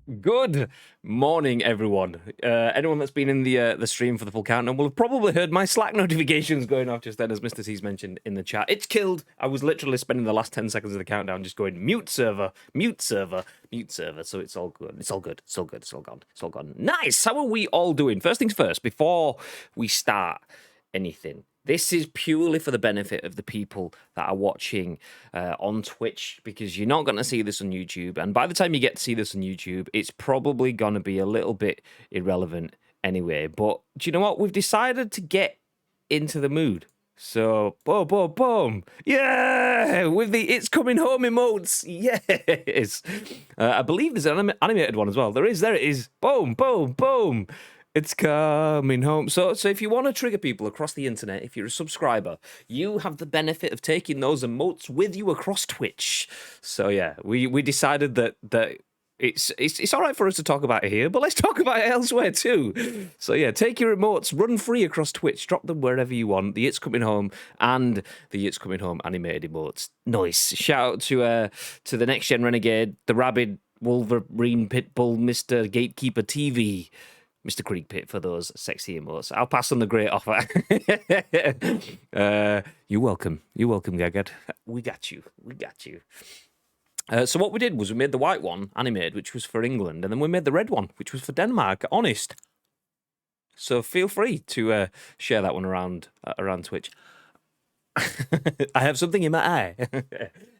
Good morning, everyone. Anyone that's been in the stream for the full countdown will have probably heard my Slack notifications going off just then, as Mr. C's mentioned in the chat. It's killed. I was literally spending the last 10 seconds of the countdown just going mute server, mute server, mute server. So it's all good. It's all good. It's all good. It's all gone. It's all gone. Nice. How are we all doing? First things first, before we start anything. This is purely for the benefit of the people that are watching on Twitch, because you're not going to see this on YouTube. And by the time you get to see this on YouTube, it's probably going to be a little bit irrelevant anyway. But do you know what? We've decided to get into the mood. So, boom, boom, boom. Yeah! With the It's Coming Home emotes. Yes! I believe there's an animated one as well. There it is. Boom, boom, boom. It's coming home. So if you want to trigger people across the internet, if you're a subscriber, you have the benefit of taking those emotes with you across Twitch. So yeah, we decided that it's all right for us to talk about it here, but let's talk about it elsewhere too. So yeah, take your emotes, run free across Twitch, drop them wherever you want. The It's Coming Home and the It's Coming Home animated emotes. Nice. Shout out to the Next Gen Renegade, the Rabid Wolverine Pitbull, Mr. Gatekeeper TV. Mr. Creek Pit for those sexy emotes. I'll pass on the great offer. You're welcome. You're welcome, Gaggad. We got you. We got you. So what we did was we made the white one, animated, which was for England, and then we made the red one, which was for Denmark. Honest. So feel free to share that one around Twitch. I have something in my eye.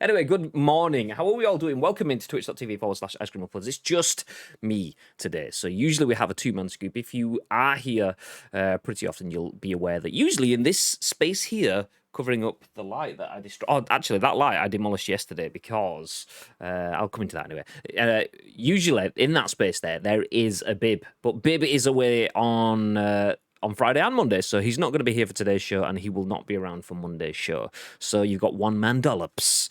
Anyway, good morning. How are we all doing? Welcome into twitch.tv/Ice Cream Uploads. It's just me today. So usually we have a two-man scoop. If you are here pretty often, you'll be aware that usually in this space here, covering up the light that I destroyed. Oh, actually, that light I demolished yesterday because I'll come into that anyway. Usually in that space there is a Bib, but Bib is away on Friday and Monday, so he's not going to be here for today's show, and he will not be around for Monday's show. So you've got one man dollops,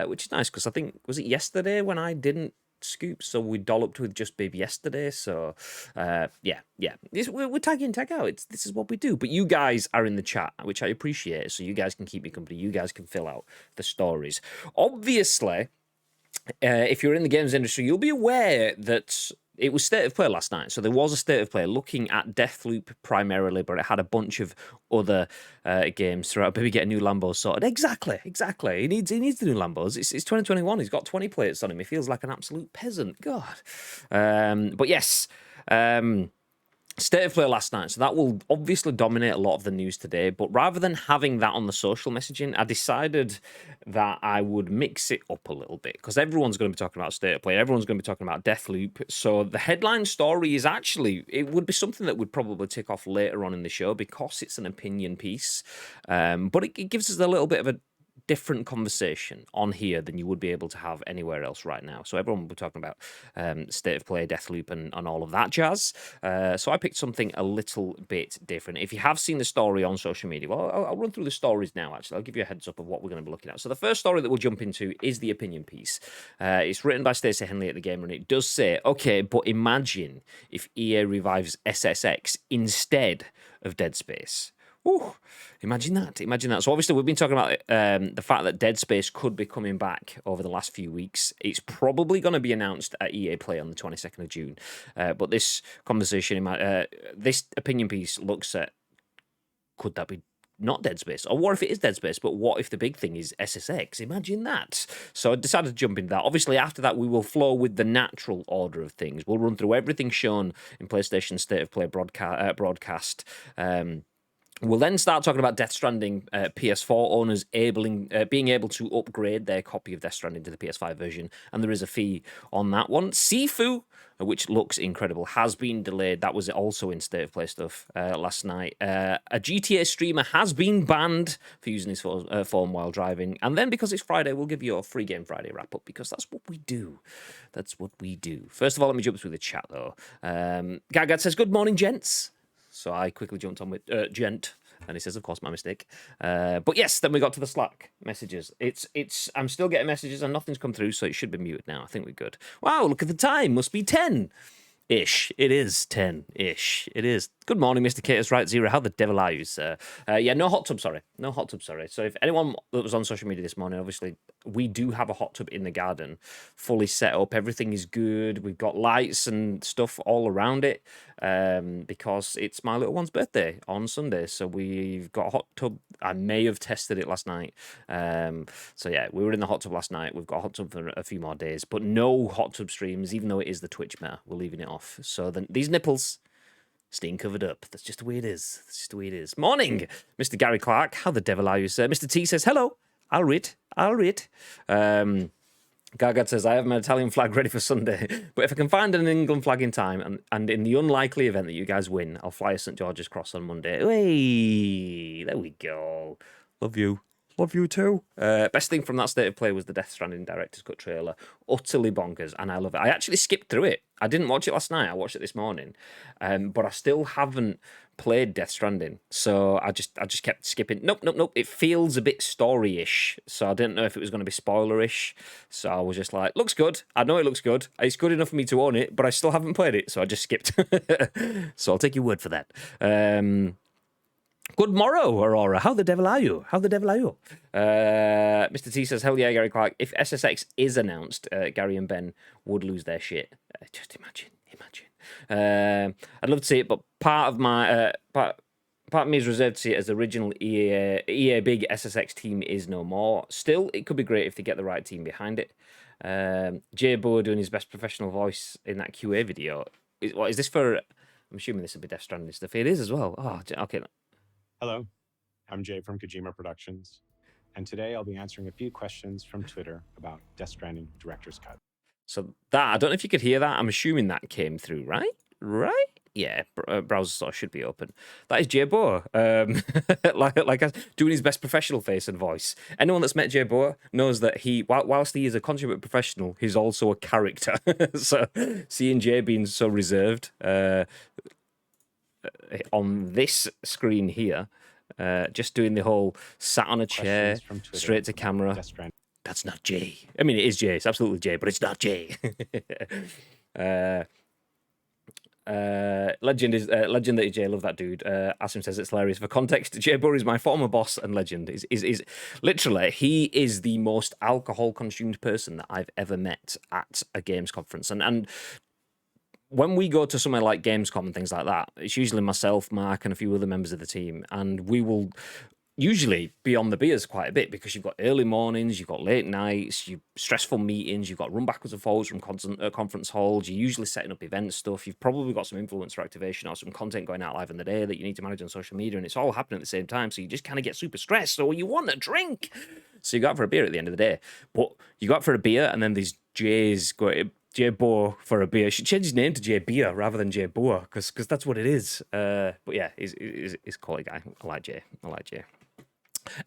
which is nice, because I think, was it yesterday when I didn't scoop, so we dolloped with just Bib yesterday, so yeah. We're tag in, tag out. This is what we do, but you guys are in the chat, which I appreciate, so you guys can keep me company, you guys can fill out the stories. Obviously, if you're in the games industry, you'll be aware that it was State of Play last night. So there was a State of Play looking at Deathloop primarily, but it had a bunch of other games throughout. Maybe get a new Lambo sorted. Exactly. He needs the new Lambos. It's 2021. He's got 20 plates on him. He feels like an absolute peasant. God. But yes. State of Play last night, so that will obviously dominate a lot of the news today, but rather than having that on the social messaging, I decided that I would mix it up a little bit, because everyone's going to be talking about State of Play, everyone's going to be talking about Deathloop, so the headline story is actually, it would be something that would probably tick off later on in the show, because it's an opinion piece, but it gives us a little bit of a different conversation on here than you would be able to have anywhere else right now. So everyone will be talking about State of Play, Deathloop, and all of that jazz. So I picked something a little bit different. If you have seen the story on social media, well, I'll run through the stories now, actually. I'll give you a heads up of what we're going to be looking at. So the first story that we'll jump into is the opinion piece. It's written by Stacey Henley at The Gamer, and it does say, okay, but imagine if EA revives SSX instead of Dead Space. Ooh, imagine that. So obviously we've been talking about the fact that Dead Space could be coming back over the last few weeks. It's probably going to be announced at EA Play on the 22nd of June. But this conversation, this opinion piece looks at, could that be not Dead Space? Or what if it is Dead Space, but what if the big thing is SSX? Imagine that. So I decided to jump into that. Obviously, after that, we will flow with the natural order of things. We'll run through everything shown in PlayStation State of Play broadcast. We'll then start talking about Death Stranding PS4 owners being able to upgrade their copy of Death Stranding to the PS5 version, and there is a fee on that one. Sifu, which looks incredible, has been delayed. That was also in State of Play stuff last night. A GTA streamer has been banned for using his phone while driving, and then because it's Friday, we'll give you a free Game Friday wrap-up, because that's what we do. That's what we do. First of all, let me jump through the chat, though. Gagad says, good morning, gents. So I quickly jumped on with gent, and he says, of course, my mistake. But yes, then we got to the Slack messages. I'm still getting messages and nothing's come through, so it should be muted now. I think we're good. Wow, look at the time. Must be 10-ish. It is 10-ish. It is. Good morning, Mr. Cater's Right Zero. How the devil are you, sir? Yeah, no hot tub, sorry. No hot tub, sorry. So if anyone that was on social media this morning, obviously, we do have a hot tub in the garden, fully set up. Everything is good. We've got lights and stuff all around it because it's my little one's birthday on Sunday. So we've got a hot tub. I may have tested it last night. So yeah, we were in the hot tub last night. We've got a hot tub for a few more days, but no hot tub streams, even though it is the Twitch meta. We're leaving it off. So then these nipples staying covered up. That's just the way it is. That's just the way it is. Morning, Mr. Gary Clark. How the devil are you, sir? Mr. T says, hello. I'll read. Gargad says, I have my Italian flag ready for Sunday, but if I can find an England flag in time, and in the unlikely event that you guys win, I'll fly a St. George's Cross on Monday. Hey, there we go. Love you. Love you too. Best thing from that state of play was the Death Stranding director's cut trailer. Utterly bonkers, and I love it. I actually skipped through it. I didn't watch it last night. I watched it this morning, but I still haven't played Death Stranding, so I just kept skipping. Nope. It feels a bit story-ish, so I didn't know if it was going to be spoiler-ish. So I was just like, looks good. I know it looks good. It's good enough for me to own it, but I still haven't played it, so I just skipped. So I'll take your word for that. Good morrow, Aurora. How the devil are you? Mr. T says, hell yeah, Gary Clark. If SSX is announced, Gary and Ben would lose their shit. Just imagine. I'd love to see it, but part of me is reserved to see it as the original EA big SSX team is no more. Still, it could be great if they get the right team behind it. Jay Boa doing his best professional voice in that QA video. Is this for... I'm assuming this will be Death Stranding stuff. It is as well. Oh, okay. Hello, I'm Jay from Kojima Productions, and today I'll be answering a few questions from Twitter about Death Stranding Director's Cut. So that, I don't know if you could hear that. I'm assuming that came through, right? Yeah, browser sort of should be open. That is Jay Boa, like doing his best professional face and voice. Anyone that's met Jay Boa knows that whilst he is a consummate professional, he's also a character. So seeing Jay being so reserved on this screen here, just doing the whole sat on a chair, straight to camera. That's not Jay. I mean, it is Jay. It's absolutely Jay, but it's not Jay. Legendary Jay, love that dude. Asim says it's hilarious. For context, Jay Burr is my former boss and legend. Is literally, he is the most alcohol consumed person that I've ever met at a games conference. And when we go to somewhere like Gamescom and things like that, it's usually myself, Mark, and a few other members of the team, and we will usually be on the beers quite a bit because you've got early mornings, you've got late nights, you've stressful meetings, you've got run backwards and forwards from conference halls, you're usually setting up event stuff, you've probably got some influencer activation or some content going out live in the day that you need to manage on social media, and it's all happening at the same time, so you just kind of get super stressed, so you want a drink. So you go out for a beer at the end of the day. But you go out for a beer, and then these J's go... Jay Boa for a beer. Should change his name to Jay Beer rather than Jay Boa, because that's what it is. But yeah, he's a quality guy. I like Jay.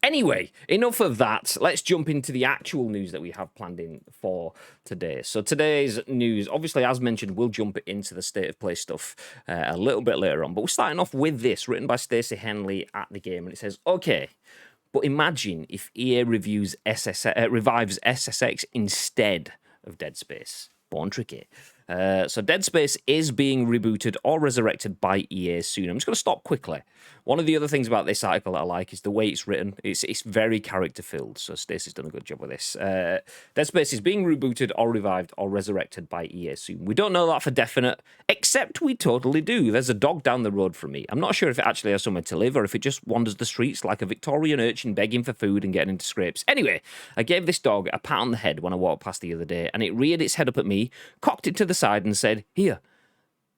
Anyway, enough of that. Let's jump into the actual news that we have planned in for today. So today's news, obviously, as mentioned, we'll jump into the state of play stuff a little bit later on. But we're starting off with this, written by Stacey Henley at the game, and it says, okay, but imagine if EA revives SSX instead of Dead Space. Born tricky. So Dead Space is being rebooted or resurrected by EA soon. I'm just going to stop quickly. One of the other things about this article that I like is the way it's written. It's very character-filled, so Stacey's done a good job with this. Dead Space is being rebooted or revived or resurrected by EA soon. We don't know that for definite, except we totally do. There's a dog down the road from me. I'm not sure if it actually has somewhere to live or if it just wanders the streets like a Victorian urchin begging for food and getting into scrapes. Anyway, I gave this dog a pat on the head when I walked past the other day, and it reared its head up at me, cocked it to the side and said, "Here,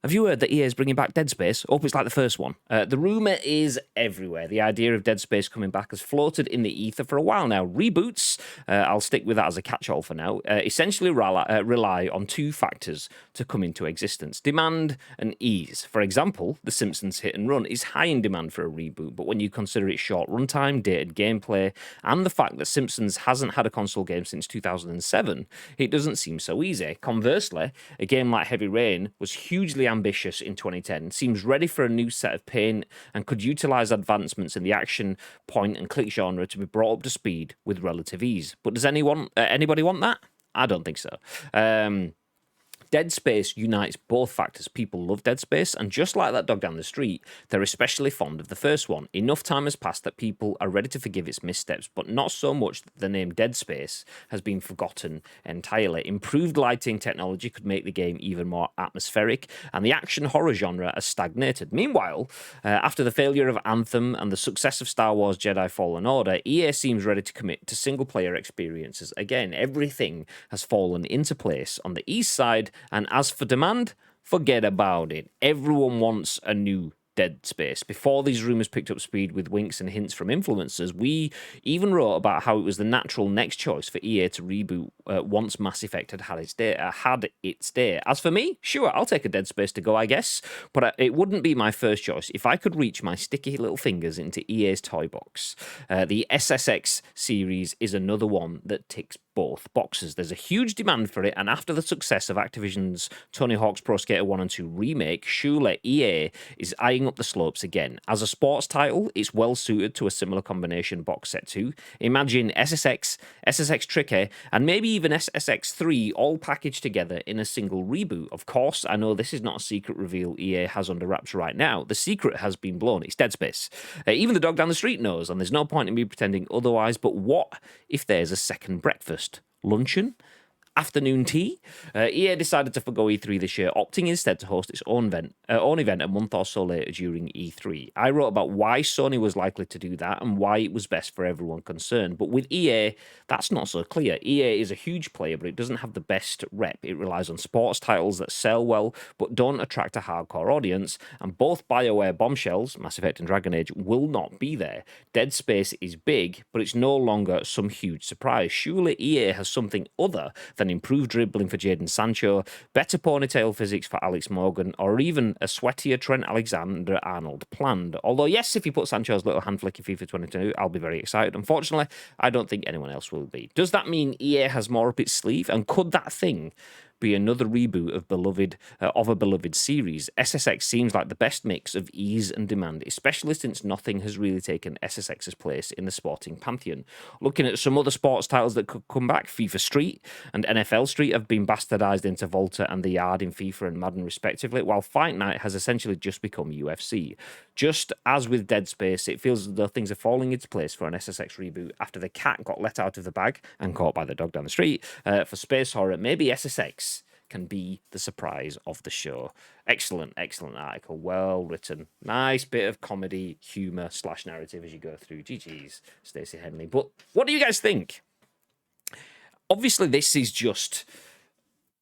have you heard that EA is bringing back Dead Space? Hope it's like the first one." The rumour is everywhere. The idea of Dead Space coming back has floated in the ether for a while now. Reboots, I'll stick with that as a catch-all for now, essentially rely on two factors to come into existence: demand and ease. For example, The Simpsons Hit and Run is high in demand for a reboot, but when you consider its short runtime, dated gameplay, and the fact that Simpsons hasn't had a console game since 2007, it doesn't seem so easy. Conversely, a game like Heavy Rain was hugely ambitious in 2010, seems ready for a new set of paint, and could utilise advancements in the action, point and click genre to be brought up to speed with relative ease. But does anybody want that? I don't think so. Dead Space unites both factors. People love Dead Space, and just like that dog down the street, they're especially fond of the first one. Enough time has passed that people are ready to forgive its missteps, but not so much that the name Dead Space has been forgotten entirely. Improved lighting technology could make the game even more atmospheric, and the action horror genre has stagnated. Meanwhile, after the failure of Anthem and the success of Star Wars Jedi Fallen Order, EA seems ready to commit to single-player experiences. Again, everything has fallen into place on the east side, and as for demand, forget about it. Everyone wants a new Dead Space. Before these rumours picked up speed with winks and hints from influencers, we even wrote about how it was the natural next choice for EA to reboot once Mass Effect had its day. As for me, sure, I'll take a Dead Space to go, I guess, but it wouldn't be my first choice if I could reach my sticky little fingers into EA's toy box. The SSX series is another one that ticks both boxes. There's a huge demand for it, and after the success of Activision's Tony Hawk's Pro Skater 1 and 2 remake, surely EA is eyeing up the slopes again. As a sports title, it's well suited to a similar combination box set too. Imagine SSX, SSX Tricky, and maybe even SSX 3 all packaged together in a single reboot. Of course, I know this is not a secret reveal EA has under wraps right now. The secret has been blown. It's Dead Space. Even the dog down the street knows, and there's no point in me pretending otherwise, but what if there's a second breakfast? Luncheon? Afternoon tea? EA decided to forgo E3 this year, opting instead to host its own event a month or so later during E3. I wrote about why Sony was likely to do that and why it was best for everyone concerned. But with EA, that's not so clear. EA is a huge player, but it doesn't have the best rep. It relies on sports titles that sell well, but don't attract a hardcore audience. And both BioWare bombshells, Mass Effect and Dragon Age, will not be there. Dead Space is big, but it's no longer some huge surprise. Surely EA has something other than improved dribbling for Jadon Sancho, better ponytail physics for Alex Morgan, or even a sweatier Trent Alexander-Arnold planned. Although, yes, if you put Sancho's little hand flick in FIFA 22, I'll be very excited. Unfortunately, I don't think anyone else will be. Does that mean EA has more up its sleeve? And could that thing be another reboot of a beloved series? SSX seems like the best mix of ease and demand, especially since nothing has really taken SSX's place in the sporting pantheon. Looking at some other sports titles that could come back, FIFA Street and NFL Street have been bastardized into Volta and the Yard in FIFA and Madden respectively, while Fight Night has essentially just become UFC. Just as with Dead Space, it feels as though things are falling into place for an SSX reboot after the cat got let out of the bag and caught by the dog down the street. For space horror, maybe SSX can be the surprise of the show. Excellent article. Well written. Nice bit of comedy, humour / narrative as you go through. GG's, Stacey Henley. But what do you guys think? Obviously, this is just...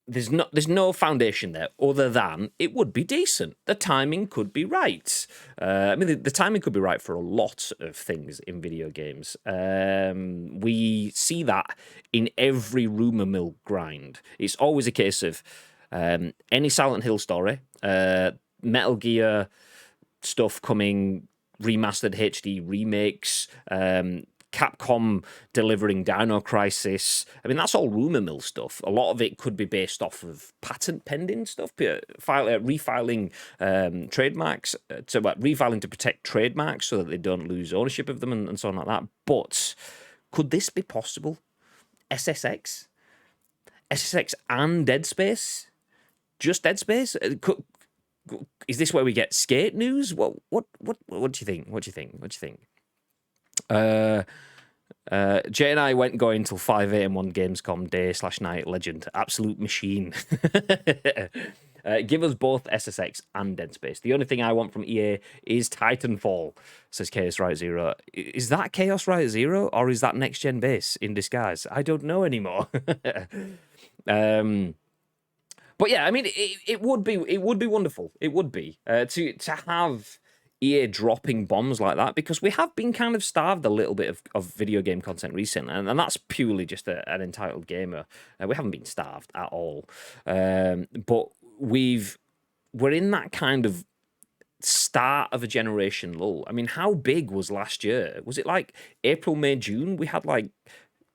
There's no foundation there other than it would be decent. The timing could be right. The timing could be right for a lot of things in video games. We see that in every rumour mill grind. It's always a case of any Silent Hill story, Metal Gear stuff coming, remastered HD remakes, Capcom delivering Dino Crisis. I mean, that's all rumour mill stuff. A lot of it could be based off of patent pending stuff, refiling trademarks, refiling to protect trademarks so that they don't lose ownership of them and so on like that. But could this be possible? SSX and Dead Space? Just Dead Space? Is this where we get skate news? What do you think? What do you think? Jay and I went going till 5 a.m. on Gamescom day / night. Legend, absolute machine. Give us both SSX and Dead Space. The only thing I want from EA is Titanfall, says Chaos Right Zero. Is that Chaos Right Zero or is that Next Gen Base in disguise? I don't know anymore. But yeah, I mean, it would be wonderful. It would be to have EA dropping bombs like that, because we have been kind of starved a little bit of video game content recently, and that's purely just an entitled gamer. We haven't been starved at all, but we're in that kind of start of a generation lull. I mean, how big was last year? Was it like April, May, June? We had like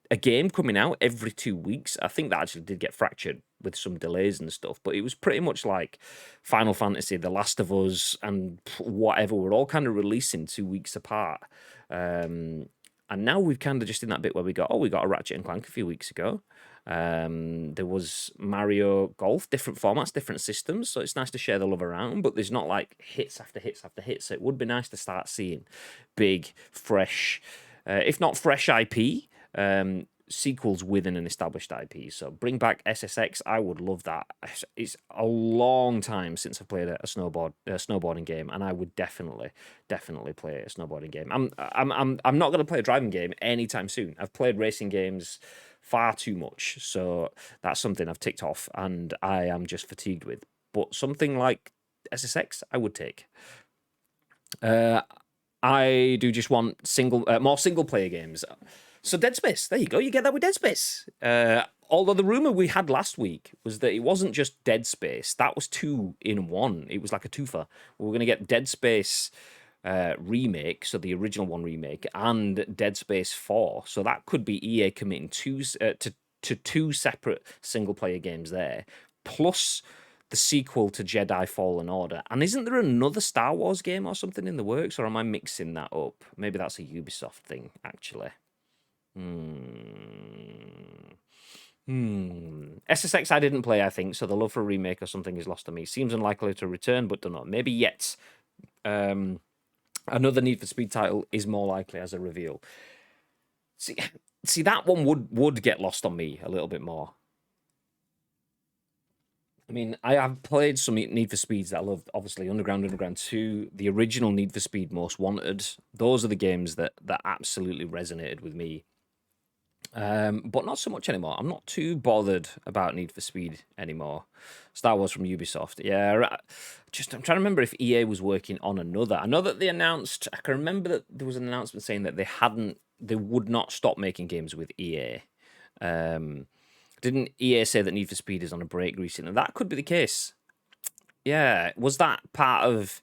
a game coming out every 2 weeks. I think that actually did get fractured with some delays and stuff, but it was pretty much like Final Fantasy, The Last of Us, and whatever. We're all kind of releasing 2 weeks apart. And now we've kind of just in that bit where we got a Ratchet and Clank a few weeks ago. There was Mario Golf, different formats, different systems, so it's nice to share the love around, but there's not like hits after hits after hits. So it would be nice to start seeing big, fresh, if not fresh IP, sequels within an established IP. So bring back SSX. I would love that. It's a long time since I've played a snowboarding game, and I would definitely play a snowboarding game. I'm not going to play a driving game anytime soon. I've played racing games far too much, so that's something I've ticked off, and I am just fatigued with. But something like SSX, I would take. I do just want more single player games. So Dead Space, there you go. You get that with Dead Space. Although the rumor we had last week was that it wasn't just Dead Space. That was 2 in 1. It was like a twofer. We were going to get Dead Space remake, so the original one remake, and Dead Space 4. So that could be EA committing to 2 separate single player games there, plus the sequel to Jedi Fallen Order. And isn't there another Star Wars game or something in the works, or am I mixing that up? Maybe that's a Ubisoft thing, actually. SSX I didn't play, I think, so the love for a remake or something is lost to me. Seems unlikely to return, but don't know. Maybe yet. Another Need for Speed title is more likely as a reveal. See, that one would get lost on me a little bit more. I mean, I have played some Need for Speeds that I loved. Obviously, Underground 2, the original Need for Speed Most Wanted. Those are the games that absolutely resonated with me. But not so much anymore. I'm not too bothered about Need for Speed anymore. Star Wars from Ubisoft. Yeah, I'm trying to remember if EA was working on another. I know that they announced, I can remember that there was an announcement saying that they would not stop making games with EA. Didn't EA say that Need for Speed is on a break recently? That could be the case. Yeah, was that part of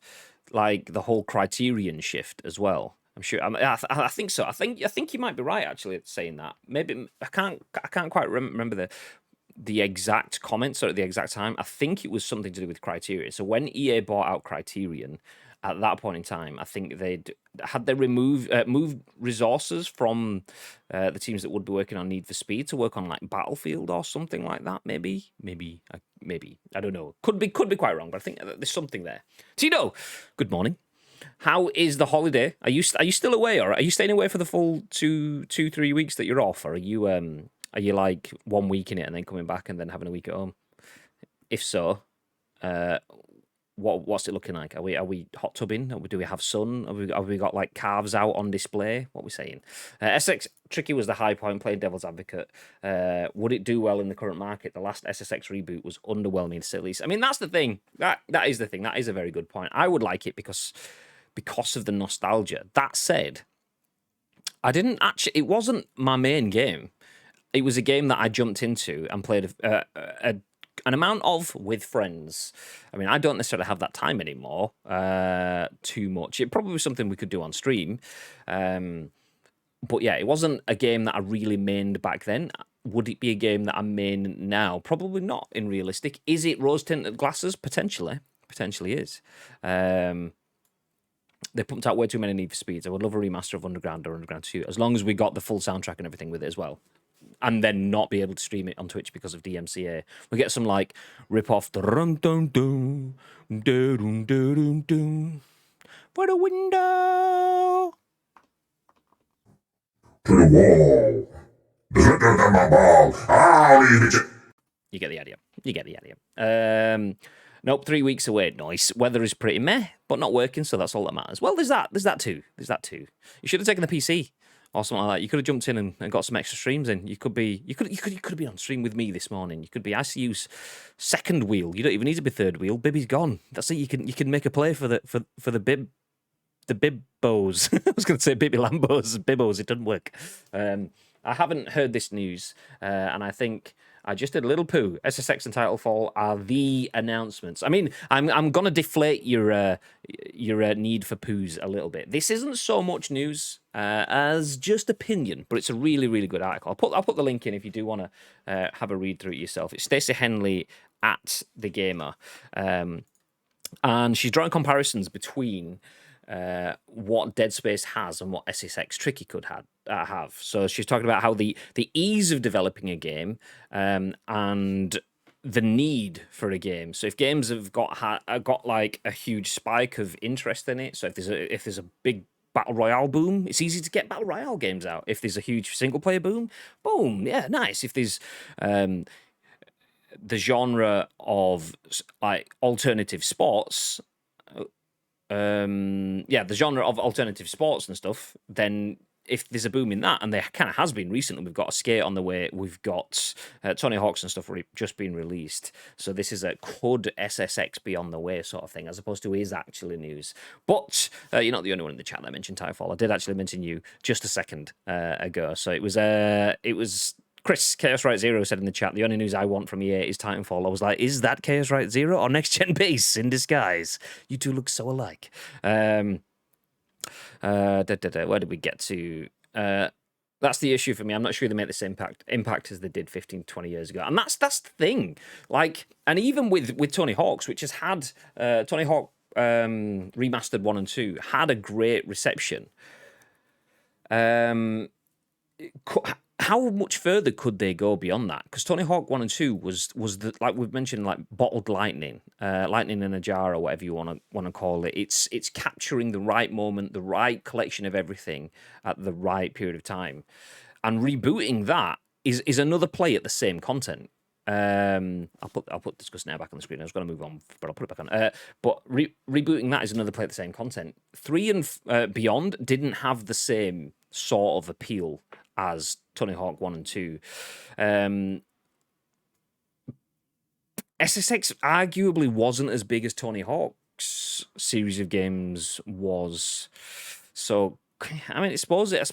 like the whole Criterion shift as well? I'm sure. I think so. I think you might be right actually saying that. Maybe I can't quite remember the exact comments or at the exact time. I think it was something to do with Criterion. So when EA bought out Criterion, at that point in time, I think they moved resources from the teams that would be working on Need for Speed to work on like Battlefield or something like that. Maybe I don't know. Could be quite wrong, but I think there's something there. Tito, good morning. How is the holiday? Are you still away, or are you staying away for the full 2-3 weeks that you're off, or are you like 1 week in it and then coming back and then having a week at home? If so, what's it looking like? Are we hot tubbing? Do we have sun? Have we got like calves out on display? What are we saying? SSX Tricky was the high point, playing devil's advocate. Would it do well in the current market? The last SSX reboot was underwhelming, to say the least. I mean, that's the thing. That is the thing. That is a very good point. I would like it because of the nostalgia. That said, it wasn't my main game. It was a game that I jumped into and played an amount of with friends. I mean, I don't necessarily have that time anymore too much. It probably was something we could do on stream. But yeah, it wasn't a game that I really mained back then. Would it be a game that I main now? Probably not, in realistic. Is it rose-tinted glasses? Potentially. Potentially is. They pumped out way too many Need for Speeds. I would love a remaster of Underground or Underground 2, as long as we got the full soundtrack and everything with it as well. And then not be able to stream it on Twitch because of DMCA. We get some like rip-off for the window. To the wall. My ball. I'll eat it. You get the idea. Nope, 3 weeks away. Nice. Weather is pretty meh, but not working, so that's all that matters. Well, there's that too. You should have taken the PC or something like that. You could have jumped in and got some extra streams in. You could have been on stream with me this morning. You could be ICU's second wheel. You don't even need to be third wheel. Bibby's gone. That's it. You can make a play for the bib. The Bibbos. I was going to say Bibby Lambos. Bibbos. It doesn't work. I haven't heard this news, and I think I just did a little poo. SSX and Titanfall are the announcements. I mean, I'm going to deflate your need for poos a little bit. This isn't so much news as just opinion, but it's a really, really good article. I'll put the link in if you do want to have a read through it yourself. It's Stacey Henley at The Gamer, and she's drawing comparisons between what Dead Space has and what SSX Tricky could have. have. So she's talking about how the ease of developing a game and the need for a game. So if games have got like a huge spike of interest in it, so if there's a big battle royale boom, it's easy to get battle royale games out. If there's a huge single player boom, boom, yeah, nice. If there's the genre of like alternative sports, the genre of alternative sports and stuff, then if there's a boom in that, and there kind of has been recently, we've got a skate on the way, we've got Tony Hawk's and stuff just been released. So this is a could SSX be on the way sort of thing, as opposed to is actually news. But you're not the only one in the chat that mentioned Titanfall. I did actually mention you just a second ago. So it was Chris, Chaos Right Zero said in the chat, the only news I want from EA is Titanfall. I was like, is that Chaos Right Zero or Next Gen Base in disguise? You two look so alike. Where did we get to? That's the issue for me. I'm not sure they make the same impact as they did 15, 20 years ago. And that's the thing. Like, and even with Tony Hawk's, which has had Tony Hawk Remastered 1 and 2, had a great reception. How much further could they go beyond that? Because Tony Hawk 1 and 2 was the, like we've mentioned, like bottled lightning, lightning in a jar, or whatever you want to call it. It's capturing the right moment, the right collection of everything at the right period of time, and rebooting that is another play at the same content. I'll put Discuss Now back on the screen. I was going to move on, but I'll put it back on. But rebooting that is another play at the same content. 3 and Beyond didn't have the same sort of appeal as Tony Hawk 1 and 2. SSX arguably wasn't as big as Tony Hawk's series of games was. So, I mean, I suppose it's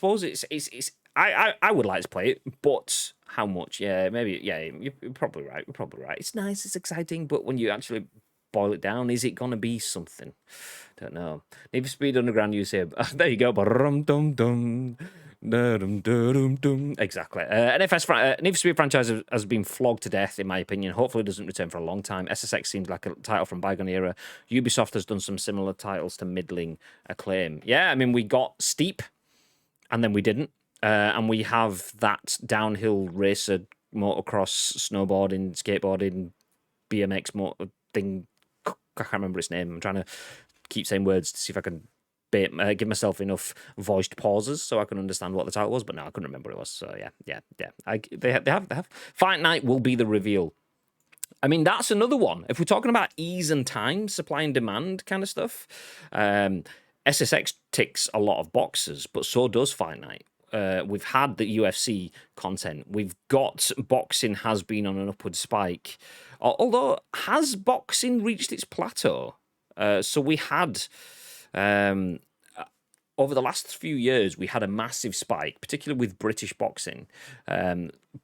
I would like to play it, but how much? Yeah, maybe. Yeah, you're probably right. You're probably right. It's nice, it's exciting, but when you actually boil it down, is it gonna be something? Don't know. Need for Speed Underground, you say. There you go. Exactly. Need for Speed franchise has been flogged to death, in my opinion. Hopefully, it doesn't return for a long time. SSX seems like a title from bygone era. Ubisoft has done some similar titles to middling acclaim. Yeah, I mean, we got Steep, and then we didn't. And we have that downhill racer, motocross, snowboarding, skateboarding, BMX motor thing. I can't remember its name. I'm trying to keep saying words to see if I can give myself enough voiced pauses so I can understand what the title was, but no, I couldn't remember what it was. So yeah. They have. Fight Night will be the reveal. I mean, that's another one. If we're talking about ease and time, supply and demand kind of stuff, SSX ticks a lot of boxes, but so does Fight Night. We've had the UFC content. We've got boxing has been on an upward spike. Although, has boxing reached its plateau? So we had, over the last few years, we had a massive spike, particularly with British boxing,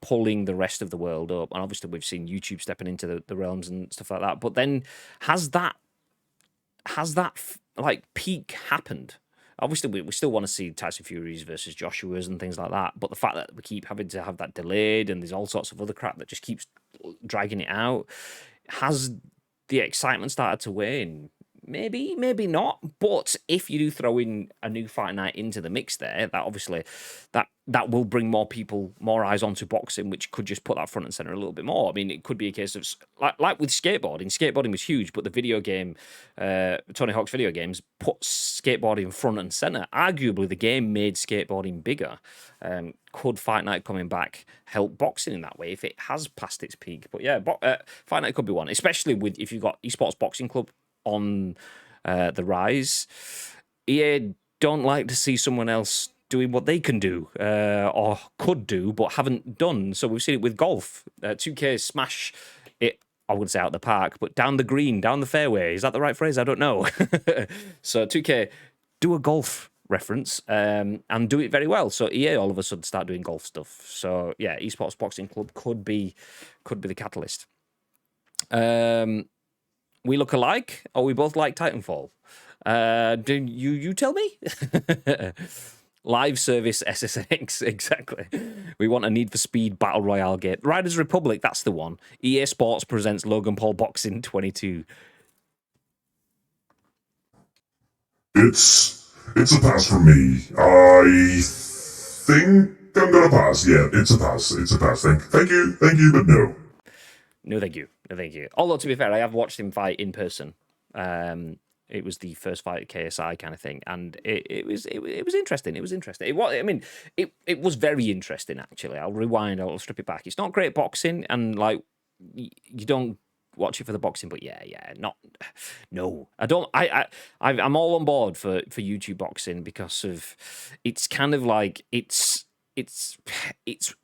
pulling the rest of the world up. And obviously, we've seen YouTube stepping into the realms and stuff like that. But then, has that like peak happened? Obviously, we still want to see Tyson Furies versus Joshua's and things like that. But the fact that we keep having to have that delayed and there's all sorts of other crap that just keeps dragging it out, has the excitement started to wane? Maybe, maybe not. But if you do throw in a new Fight Night into the mix there, that obviously that will bring more people, more eyes onto boxing, which could just put that front and center a little bit more. I mean, it could be a case of like with skateboarding. Skateboarding was huge, but the video game, Tony Hawk's video games, put skateboarding front and center. Arguably, the game made skateboarding bigger. Could Fight Night coming back help boxing in that way if it has passed its peak? But yeah, Fight Night could be one, especially if you've got Esports Boxing Club on the rise. EA don't like to see someone else doing what they can do or could do but haven't done. So we've seen it with golf. 2K smash it, I wouldn't say out the park, but down the green, down the fairway. Is that the right phrase? I don't know. So 2K, do a golf reference and do it very well. So EA all of a sudden start doing golf stuff. So yeah, Esports Boxing Club could be the catalyst. We look alike, or we both like Titanfall? Do you tell me? Live service SSX, exactly. We want a Need for Speed Battle Royale game. Riders Republic, that's the one. EA Sports presents Logan Paul Boxing 22. It's a pass for me. I think I'm gonna pass. Yeah, it's a pass. It's a pass. Thank you, but no. No, thank you. No, thank you. Although, to be fair, I have watched him fight in person. It was the first fight at KSI kind of thing, and it was interesting. It was interesting. It was very interesting actually. I'll rewind. I'll strip it back. It's not great boxing, and like you don't watch it for the boxing, but no, I don't. I'm all on board for YouTube boxing because of it's kind of like it's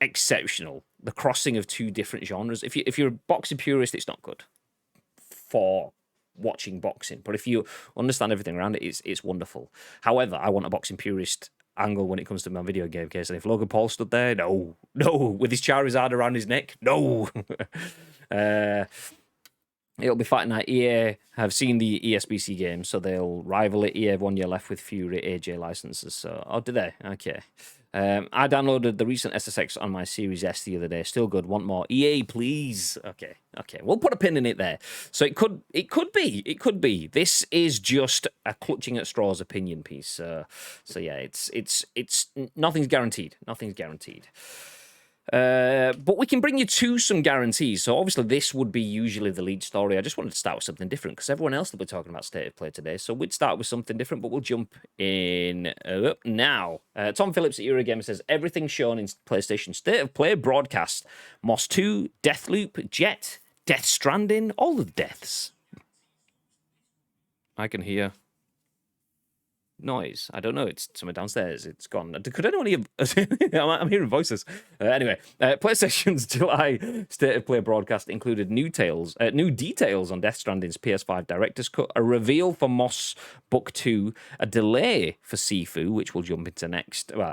exceptional. The crossing of two different genres. If you're a boxing purist, it's not good for watching boxing. But if you understand everything around it, it's wonderful. However, I want a boxing purist angle when it comes to my video game case. And if Logan Paul stood there, no, with his Charizard around his neck, no. It'll be fighting at EA. Have seen the ESBC games, so they'll rival it. EA have 1 year left with fewer AJ licenses. So, oh, did they? Okay. I downloaded the recent SSX on my Series S the other day. Still good. Want more? EA, please. Okay. We'll put a pin in it there. So it could be. This is just a clutching at straws opinion piece. So yeah, it's nothing's guaranteed. Nothing's guaranteed. But we can bring you to some guarantees. So obviously this would be usually the lead story. I just wanted to start with something different because everyone else will be talking about State of Play today. So we'd start with something different, but we'll jump in now. Tom Phillips at Eurogamer says, everything shown in PlayStation State of Play broadcast. Moss 2, Deathloop, Jet, Death Stranding, all the deaths. I can hear noise. I don't know. It's somewhere downstairs. It's gone. Could anyone hear? I'm hearing voices. Anyway, PlayStation's July State of Play broadcast included new details on Death Stranding's PS5 director's cut, a reveal for Moss Book 2, a delay for Sifu, which we'll jump into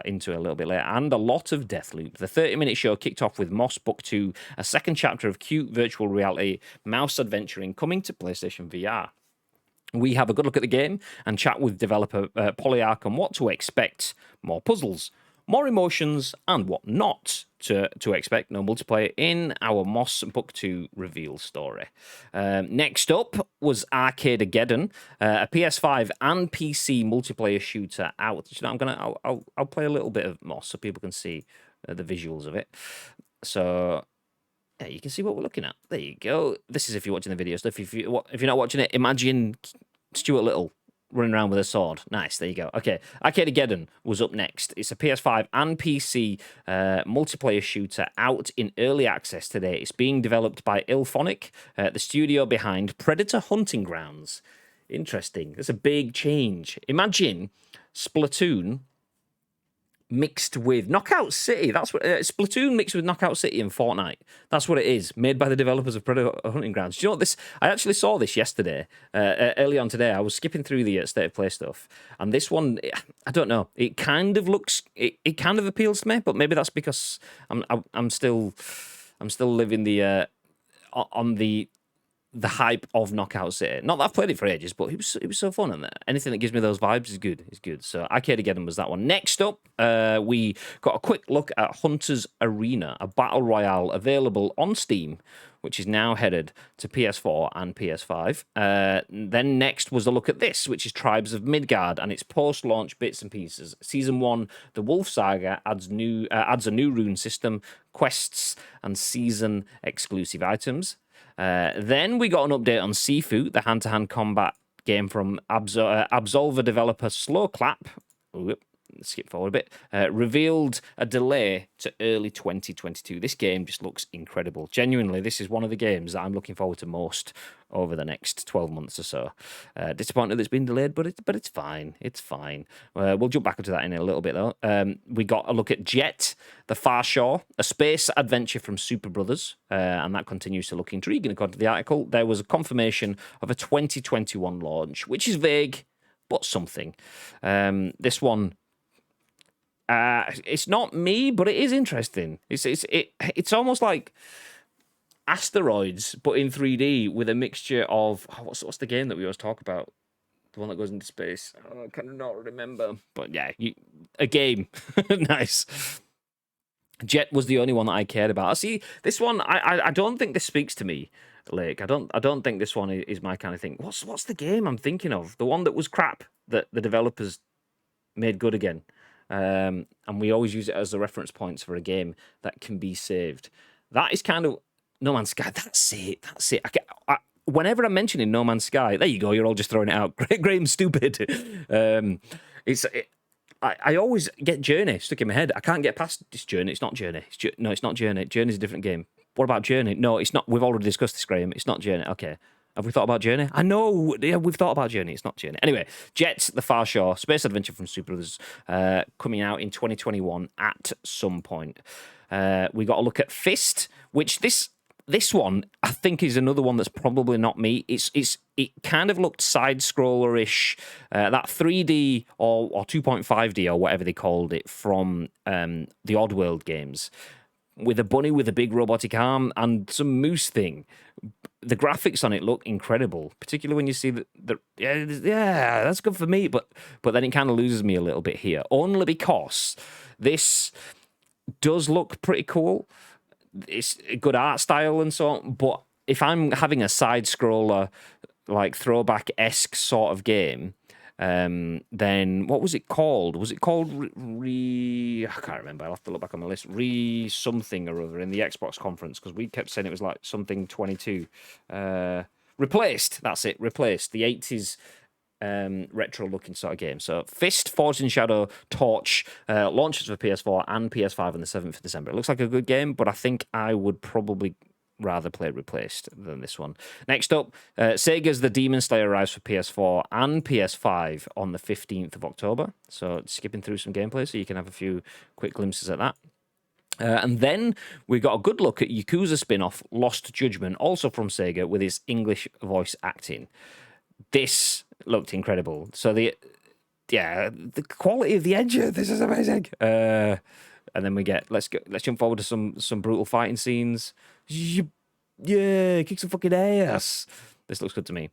into a little bit later, and a lot of Deathloop. The 30-minute show kicked off with Moss Book 2, a second chapter of cute virtual reality mouse adventuring coming to PlayStation VR. We have a good look at the game and chat with developer Polyarch on what to expect, more puzzles, more emotions, and what not to expect, no multiplayer, in our Moss Book 2 reveal story. Next up was Arcadegeddon, a PS5 and PC multiplayer shooter out. You know, I'll play a little bit of Moss so people can see the visuals of it. So yeah, you can see what we're looking at. There you go. This is if you're watching the video stuff. If you're not watching it, imagine Stuart Little running around with a sword. Nice, there you go. Okay, Arcadegeddon was up next. It's a PS5 and PC multiplayer shooter out in early access today. It's being developed by Ilphonic, the studio behind Predator Hunting Grounds. Interesting. That's a big change. Imagine Splatoon mixed with Knockout City. That's what Splatoon mixed with Knockout City in Fortnite. That's what it is. Made by the developers of Predator Hunting Grounds. Do you know what this? I actually saw this yesterday. Early on today, I was skipping through the State of Play stuff, and this one, I don't know. It kind of looks. It kind of appeals to me, but maybe that's because I'm still living on the hype of Knockout City. Not that I've played it for ages, but it was so fun. And anything that gives me those vibes is good. It's good. So Arcadegeddon was that one. Next up, we got a quick look at Hunter's Arena, a battle royale available on Steam, which is now headed to PS4 and PS5. Then next was a look at this, which is Tribes of Midgard and its post-launch bits and pieces. Season 1, The Wolf Saga, adds a new rune system, quests, and season exclusive items. Then we got an update on Sifu, the hand-to-hand combat game from Absolver developer Slowclap. Skip forward a bit. Revealed a delay to early 2022. This game just looks incredible. Genuinely, this is one of the games that I'm looking forward to most over the next 12 months or so. Disappointed that it's been delayed, but it's fine. It's fine. We'll jump back into that in a little bit, though. We got a look at Jet, The Far Shore, a space adventure from Super Brothers, and that continues to look intriguing according to the article. There was a confirmation of a 2021 launch, which is vague, but something. This one, it's not me, but it is interesting. It's almost like Asteroids, but in 3D with a mixture of what's the game that we always talk about? The one that goes into space. I cannot remember. But yeah, a game. Nice. Jet was the only one that I cared about. See, this one, I don't think this speaks to me, Lake. I don't think this one is my kind of thing. What's the game I'm thinking of? The one that was crap that the developers made good again. and we always use it as the reference points for a game that can be saved. That is kind of No Man's Sky. That's it. That's it. Whenever I'm mentioning No Man's Sky, there you go. You're all just throwing it out. Graham's stupid. I always get Journey stuck in my head. I can't get past this Journey. It's not Journey. No, it's not Journey. Journey's a different game. What about Journey? No, it's not. We've already discussed this, Graham. It's not Journey. Okay. Have we thought about Journey? I know. Yeah, we've thought about Journey. It's not Journey. Anyway, Jet, The Far Shore, space adventure from Super Brothers, coming out in 2021 at some point. We got to look at Fist, which this one I think is another one that's probably not me. It kind of looked side scroller-ish, that 3D or 2.5D or whatever they called it from the Oddworld games, with a bunny with a big robotic arm and some moose thing. The graphics on it look incredible, particularly when you see yeah, that's good for me. But then it kind of loses me a little bit here, only because this does look pretty cool. It's a good art style and so on, but if I'm having a side scroller like throwback-esque sort of game, then what was it called? Was it called I can't remember. I'll have to look back on my list. Something or other in the Xbox conference, because we kept saying it was like something 22. Replaced. That's it. Replaced. The 80s retro-looking sort of game. So Fist, Forged in Shadow, Torch, launches for PS4 and PS5 on the 7th of December. It looks like a good game, but I think I would probably rather play Replaced than this one. Next up, Sega's The Demon Slayer arrives for PS4 and PS5 on the 15th of October. So skipping through some gameplay so you can have a few quick glimpses at that. And then we got a good look at Yakuza spin-off Lost Judgment, also from Sega, with its English voice acting. This looked incredible. So the quality of the engine, this is amazing. And then we get let's jump forward to some brutal fighting scenes. Yeah, kick some fucking ass. This looks good to me.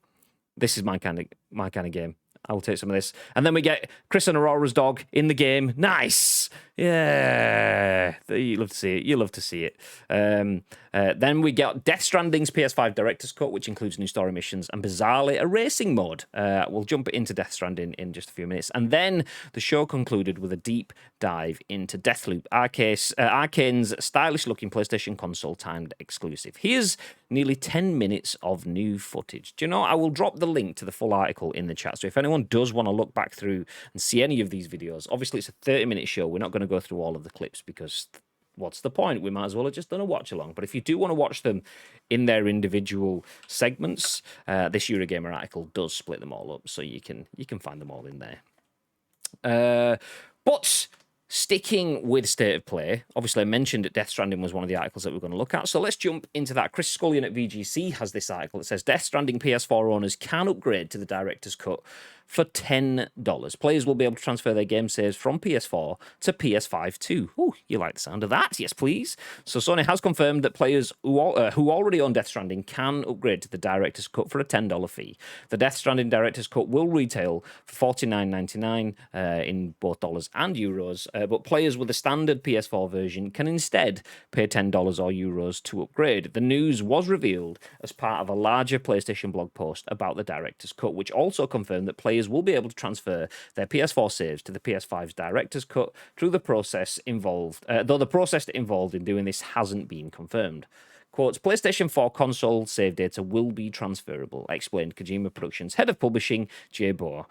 This is my kind of game. I will take some of this. And then we get Chris and Aurora's dog in the game. Nice. Yeah. You love to see it. You love to see it. Then we get Death Stranding's PS5 Director's Cut, which includes new story missions and, bizarrely, a racing mode. We'll jump into Death Stranding in just a few minutes. And then the show concluded with a deep dive into Deathloop, Arcane's stylish-looking PlayStation console-timed exclusive. Here's nearly 10 minutes of new footage. Do you know, I will drop the link to the full article in the chat. So if anyone does want to look back through and see any of these videos, obviously it's a 30-minute show. We're not going to go through all of the clips because what's the point? We might as well have just done a watch along. But if you do want to watch them in their individual segments, this Eurogamer article does split them all up, so you can find them all in there. But sticking with State of Play, obviously I mentioned that Death Stranding was one of the articles that we're going to look at, so let's jump into that. Chris Scullion at VGC has this article that says Death Stranding PS4 owners can upgrade to the Director's Cut for $10. Players will be able to transfer their game saves from PS4 to PS5 too. Oh, you like the sound of that? Yes, please. So Sony has confirmed that players who already own Death Stranding can upgrade to the Director's Cut for a $10 fee. The Death Stranding Director's Cut will retail for $49.99 in both dollars and euros, but players with a standard PS4 version can instead pay $10 or euros to upgrade. The news was revealed as part of a larger PlayStation blog post about the Director's Cut, which also confirmed that players will be able to transfer their PS4 saves to the PS5's Director's Cut through the process involved, though the process involved in doing this hasn't been confirmed. Quotes, PlayStation 4 console save data will be transferable, explained Kojima Productions head of publishing, Jay Bohr.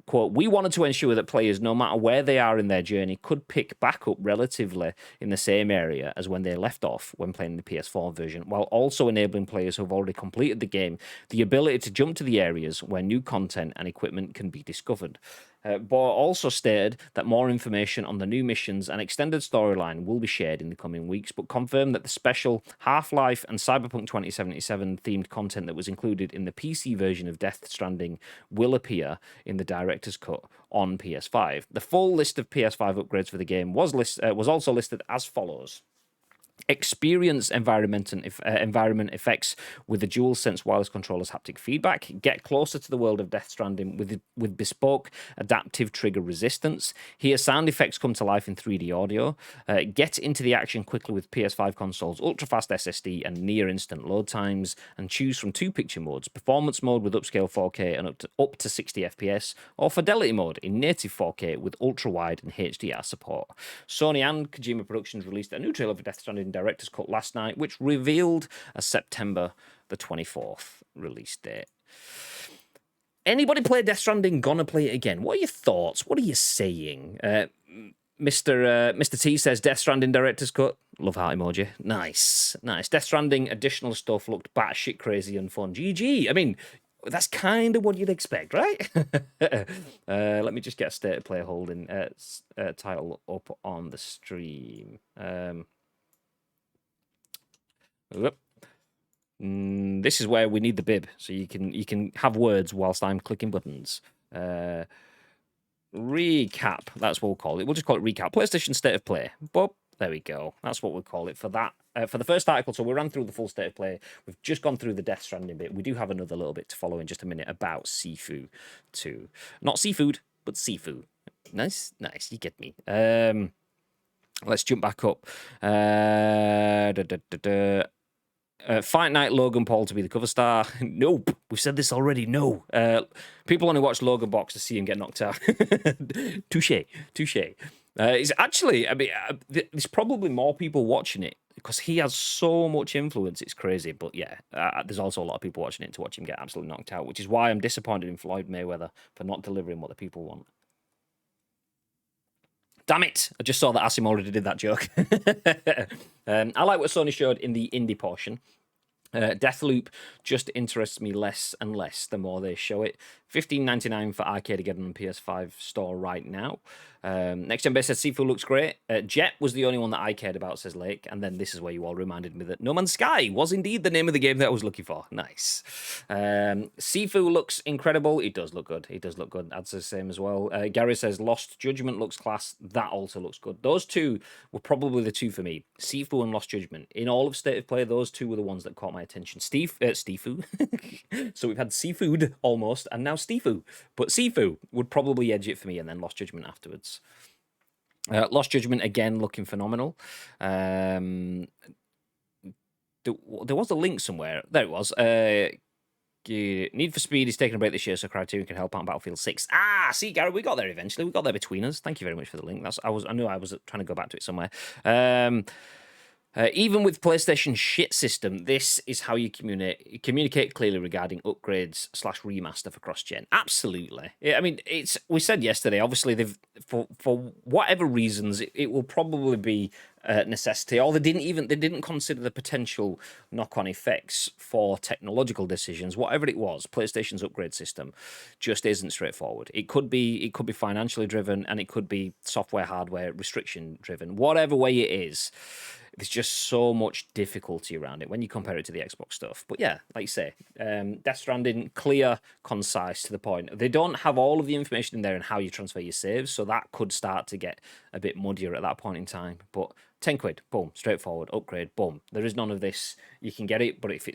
Quote, we wanted to ensure that players, no matter where they are in their journey, could pick back up relatively in the same area as when they left off when playing the PS4 version, while also enabling players who have already completed the game the ability to jump to the areas where new content and equipment can be discovered. Bohr also stated that more information on the new missions and extended storyline will be shared in the coming weeks, but confirmed that the special Half-Life and Cyberpunk 2077 themed content that was included in the PC version of Death Stranding will appear in the Director's Cut on PS5. The full list of PS5 upgrades for the game was also listed as follows. Experience environment effects with the DualSense wireless controller's haptic feedback. Get closer to the world of Death Stranding with bespoke adaptive trigger resistance. Hear sound effects come to life in 3D audio. Get into the action quickly with PS5 consoles, ultra-fast SSD and near-instant load times, and choose from 2 picture modes, performance mode with upscale 4K and up to 60 FPS, or fidelity mode in native 4K with ultra-wide and HDR support. Sony and Kojima Productions released a new trailer for Death Stranding Director's Cut last night, which revealed a September the 24th release date. Anybody play Death Stranding? Gonna play it again? What are your thoughts? What are you saying? Mr. T says Death Stranding Director's Cut. Love heart emoji. Nice. Death Stranding additional stuff looked batshit crazy and fun. GG. I mean, that's kind of what you'd expect, right? Let me just get a state of play holding title up on the stream. This is where we need the bib, so you can have words whilst I'm clicking buttons. Recap, that's what we'll call it. We'll just call it recap. PlayStation State of Play. But there we go. That's what we'll call it for that. For the first article, so we ran through the full State of Play. We've just gone through the Death Stranding bit. We do have another little bit to follow in just a minute about Sifu 2. Not seafood, but Sifu. Nice, you get me. Let's jump back up. Fight Night Logan Paul to be the cover star. Nope. We've said this already. No. People only watch Logan Box to see him get knocked out. Touche. It's actually, I mean, there's probably more people watching it because he has so much influence. It's crazy. But yeah, there's also a lot of people watching it to watch him get absolutely knocked out, which is why I'm disappointed in Floyd Mayweather for not delivering what the people want. Damn it! I just saw that Asim already did that joke. I like what Sony showed in the indie portion. Deathloop just interests me less and less the more they show it. $15.99 for Arcade again on the PS5 store right now. Next Gen Base says Sifu looks great. Jet was the only one that I cared about, says Lake. And then this is where you all reminded me that No Man's Sky was indeed the name of the game that I was looking for. Nice. Sifu looks incredible. It does look good. Ad's the same as well. Gary says Lost Judgment looks class. That also looks good. Those two were probably the two for me. Sifu and Lost Judgment. In all of State of Play, those two were the ones that caught my attention. Stifu. So we've had Seafood almost, and now Stifu. But Sifu would probably edge it for me, and then Lost Judgment afterwards. Lost Judgment again looking phenomenal. There was a link somewhere. There it was. Need for Speed is taking a break this year, so Criterion can help out on Battlefield 6. See, Gary, we got there eventually. We got there between us. Thank you very much for the link. I knew I was trying to go back to it somewhere. Even with PlayStation shit system, this is how you communicate clearly regarding upgrades / remaster for cross-gen. Absolutely. I mean, we said yesterday, obviously, they've for whatever reasons, it will probably be a necessity, or they didn't consider the potential knock-on effects for technological decisions. Whatever it was, PlayStation's upgrade system just isn't straightforward. It could be financially driven, and it could be software, hardware, restriction driven. Whatever way it is, there's just so much difficulty around it when you compare it to the Xbox stuff. But yeah, like you say, Death Stranding, clear, concise, to the point. They don't have all of the information in there on how you transfer your saves, so that could start to get a bit muddier at that point in time. But 10 quid, boom, straightforward, upgrade, boom. There is none of this. You can get it, but if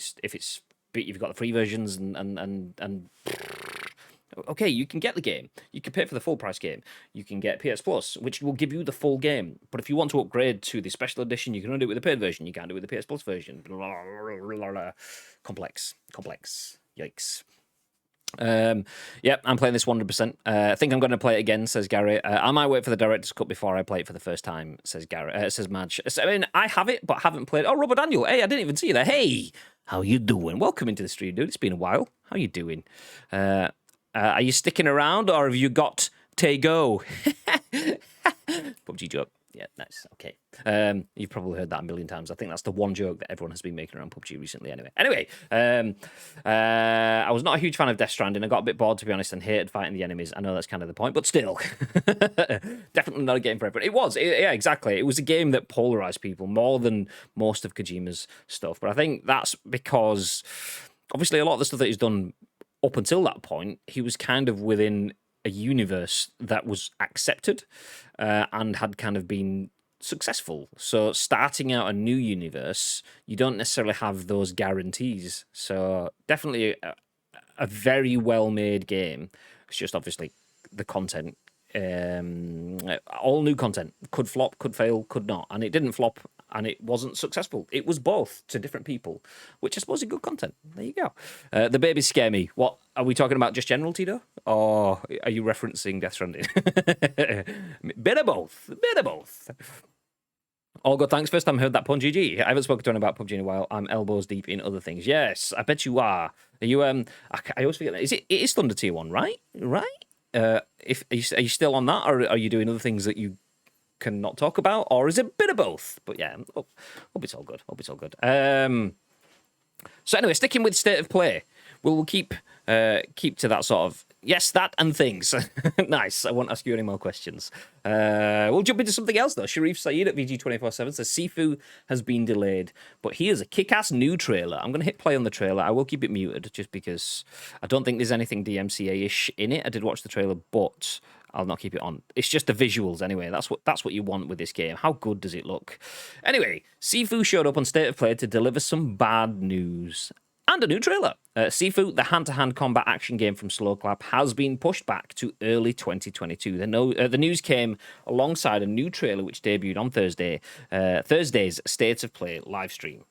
you've got the free versions and okay, you can get the game. You can pay for the full price game. You can get PS Plus, which will give you the full game. But if you want to upgrade to the special edition, you can only do it with the paid version. You can't do it with the PS Plus version. Complex. Yikes. Yep, I'm playing this 100%. I think I'm going to play it again, says Gary. I might wait for the director's cut before I play it for the first time, says Gary. Says Madge. I mean, I have it, but haven't played. Oh, Robert Daniel. Hey, I didn't even see you there. Hey, how you doing? Welcome into the stream, dude. It's been a while. How you doing? Are you sticking around, or have you got to go? PUBG joke. Yeah, nice. Okay. You've probably heard that a million times. I think that's the one joke that everyone has been making around PUBG recently. Anyway, I was not a huge fan of Death Stranding. I got a bit bored, to be honest, and hated fighting the enemies. I know that's kind of the point, but still. Definitely not a game for everyone. Yeah, exactly. It was a game that polarized people more than most of Kojima's stuff. But I think that's because, obviously, a lot of the stuff that he's done up until that point, he was kind of within a universe that was accepted and had kind of been successful. So starting out a new universe, you don't necessarily have those guarantees. So definitely a very well-made game. It's just obviously the content. All new content could flop, could fail, could not, and it didn't flop, and it wasn't successful. It was both to different people, which I suppose is good content. There you go. The babies scare me. What are we talking about? Just general Tito, or are you referencing Death Stranding? Bit of both. Bit of both. All good, thanks. First time I heard that pun, GG. I haven't spoken to anyone about PUBG in a while. I'm elbows deep in other things. Yes, I bet you are. Are you? I always forget that. It is Thunder Tier 1, right? Right? If are you still on that, or are you doing other things that you cannot talk about, or is it a bit of both? But yeah, hope it's all good. Hope it's all good. So anyway, sticking with state of play, we'll keep to that sort of yes, that and things. Nice. I won't ask you any more questions. We'll jump into something else though. Sherif Saed at VG247 says Sifu has been delayed, but here's a kick-ass new trailer. I'm going to hit play on the trailer. I will keep it muted just because I don't think there's anything DMCA-ish in it. I did watch the trailer, but I'll not keep it on. It's just the visuals anyway. That's what you want with this game. How good does it look? Anyway, Sifu showed up on State of Play to deliver some bad news and a new trailer. Sifu, the hand-to-hand combat action game from Slowclap, has been pushed back to early 2022. The news came alongside a new trailer which debuted on Thursday's State of Play live stream.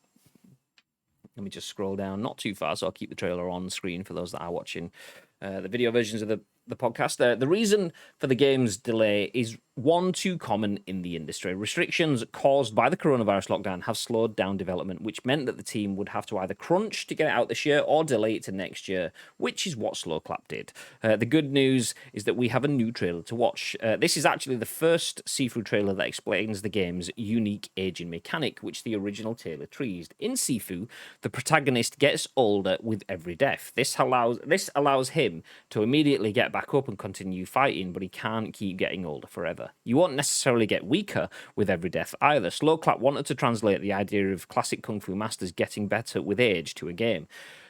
Let me just scroll down, not too far, so I'll keep the trailer on screen for those that are watching the video versions of the podcast. The reason for the game's delay is one too common in the industry. Restrictions caused by the coronavirus lockdown have slowed down development, which meant that the team would have to either crunch to get it out this year or delay it to next year, which is what Slowclap did. The good news is that we have a new trailer to watch. This is actually the first Sifu trailer that explains the game's unique aging mechanic, which the original trailer teased. In Sifu, the protagonist gets older with every death. This allows him to immediately get back up and continue fighting, but he can't keep getting older forever. You won't necessarily get weaker with every death either. Slowclap wanted to translate the idea of classic Kung Fu masters getting better with age to a game.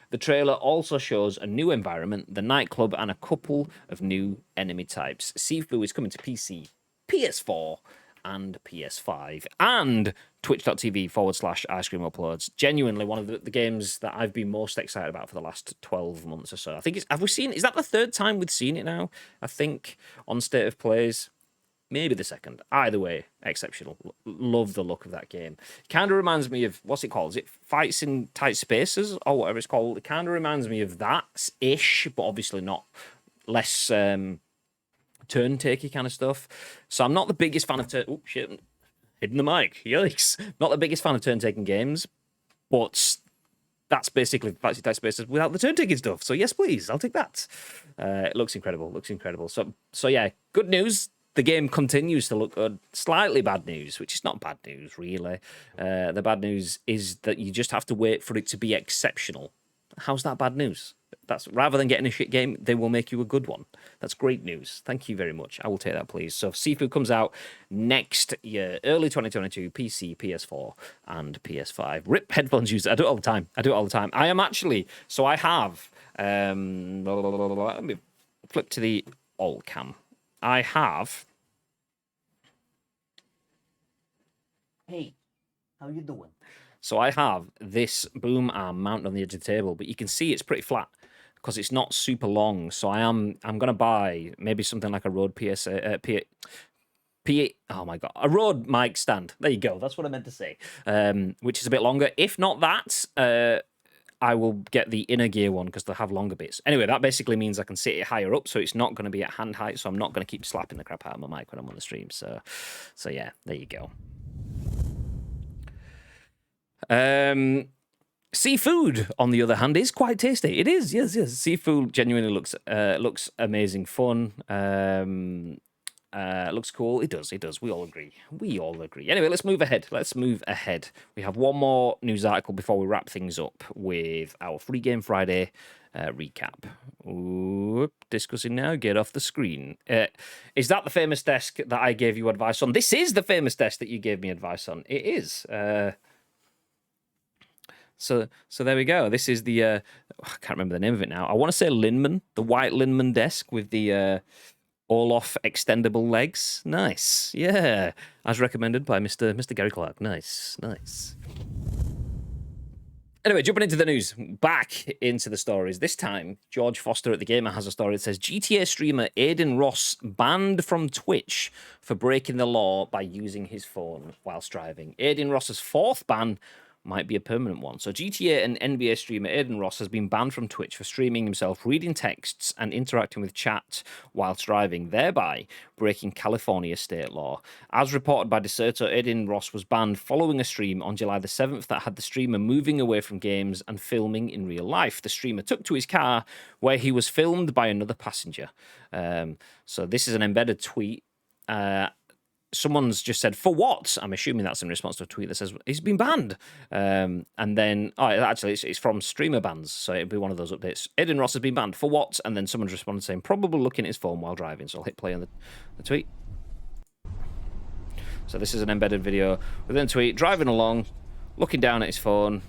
The trailer also shows a new environment, the nightclub, and a couple of new enemy types. Sifu is coming to PC, PS4, and PS5, and twitch.tv/ice cream uploads. Genuinely one of the games that I've been most excited about for the last 12 months or so. I think is that the third time we've seen it now? I think on State of Plays. Maybe the second. Either way, exceptional. Love the look of that game. Kind of reminds me of, what's it called? Is it Fights in Tight Spaces or whatever it's called? It kind of reminds me of that-ish, but obviously not less turn-takey kind of stuff. So I'm not the biggest fan of oh, shit. Hidden the mic. Yikes. Not the biggest fan of turn-taking games, but that's basically Fights in Tight Spaces without the turn-taking stuff. So yes, please. I'll take that. It looks incredible. Looks incredible. So yeah, good news. The game continues to look good. Slightly bad news, which is not bad news, really. The bad news is that you just have to wait for it to be exceptional. How's that bad news? That's rather than getting a shit game, they will make you a good one. That's great news. Thank you very much. I will take that, please. So Sifu comes out next year, early 2022, PC, PS4, and PS5. RIP headphones user. I do it all the time. I am actually, so I have, let me flip to the alt cam. I have. Hey, how you doing? So I have this boom arm mounted on the edge of the table, but you can see it's pretty flat because it's not super long. So I'm gonna buy maybe something like a Rode oh my god, a Rode mic stand. There you go. That's what I meant to say. Which is a bit longer. If not that, I will get the inner gear one because they'll have longer bits. Anyway, that basically means I can sit it higher up, so it's not going to be at hand height, so I'm not going to keep slapping the crap out of my mic when I'm on the stream. So yeah, there you go. Seafood, on the other hand, is quite tasty. It is, yes. Seafood genuinely looks amazing fun. Looks cool. It does. We all agree. Anyway, let's move ahead. We have one more news article before we wrap things up with our Free Game Friday recap. Oop, discussing now. Get off the screen. Is that the famous desk that I gave you advice on? This is the famous desk that you gave me advice on. It is. So there we go. This is the I can't remember the name of it now. I want to say Linman, the white Linman desk with the Olaf extendable legs. Nice. Yeah. As recommended by Mr. Gary Clark. Nice. Nice. Anyway, jumping into the news, back into the stories. This time, George Foster at The Gamer has a story that says GTA streamer Adin Ross banned from Twitch for breaking the law by using his phone whilst driving. Adin Ross's fourth ban might be a permanent one. So GTA and NBA streamer Adin Ross has been banned from Twitch for streaming himself, reading texts and interacting with chat whilst driving, thereby breaking California state law. As reported by Deserto, Adin Ross was banned following a stream on July the 7th that had the streamer moving away from games and filming in real life. The streamer took to his car where he was filmed by another passenger. So this is an embedded tweet. Someone's just said, "For what?" I'm assuming that's in response to a tweet that says he's been banned. And then, actually, it's from streamer bans, so it'll be one of those updates. Adin Ross has been banned. For what? And then someone's responded saying, probably looking at his phone while driving. So I'll hit play on the tweet. So this is an embedded video within a tweet, driving along, looking down at his phone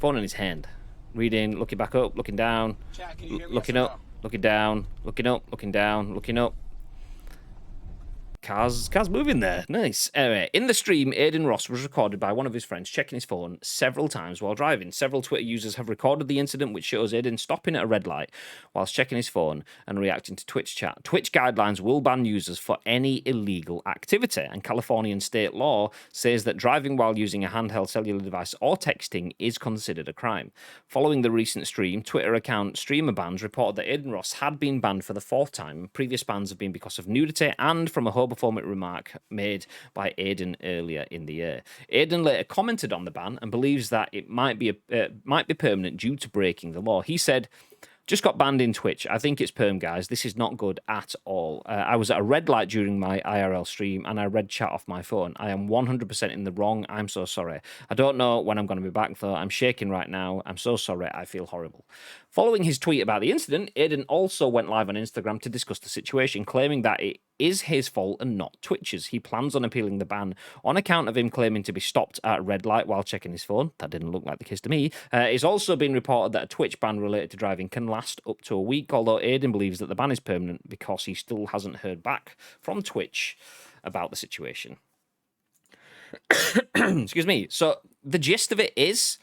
in his hand, reading, looking back up, looking down, looking up, looking down, looking up, looking down, looking up. Cars moving there. Nice. Anyway, in the stream, Adin Ross was recorded by one of his friends checking his phone several times while driving. Several Twitter users have recorded the incident, which shows Adin stopping at a red light whilst checking his phone and reacting to Twitch chat. Twitch guidelines will ban users for any illegal activity, and Californian state law says that driving while using a handheld cellular device or texting is considered a crime. Following the recent stream, Twitter account Streamer Bans reported that Adin Ross had been banned for the fourth time. Previous bans have been because of nudity and from a homophobic remark made by Adin earlier in the year. Adin later commented on the ban and believes that it might be permanent due to breaking the law. He said, "Just got banned in Twitch. I think it's perm, guys. This is not good at all. I was at a red light during my IRL stream and I read chat off my phone. I am 100% in the wrong. I'm so sorry. I don't know when I'm going to be back, though. I'm shaking right now. I'm so sorry. I feel horrible." Following his tweet about the incident, Adin also went live on Instagram to discuss the situation, claiming that it is his fault and not Twitch's. He plans on appealing the ban on account of him claiming to be stopped at a red light while checking his phone. That didn't look like the case to me. It's also been reported that a Twitch ban related to driving can last up to a week, although Adin believes that the ban is permanent because he still hasn't heard back from Twitch about the situation. Excuse me. So the gist of it is,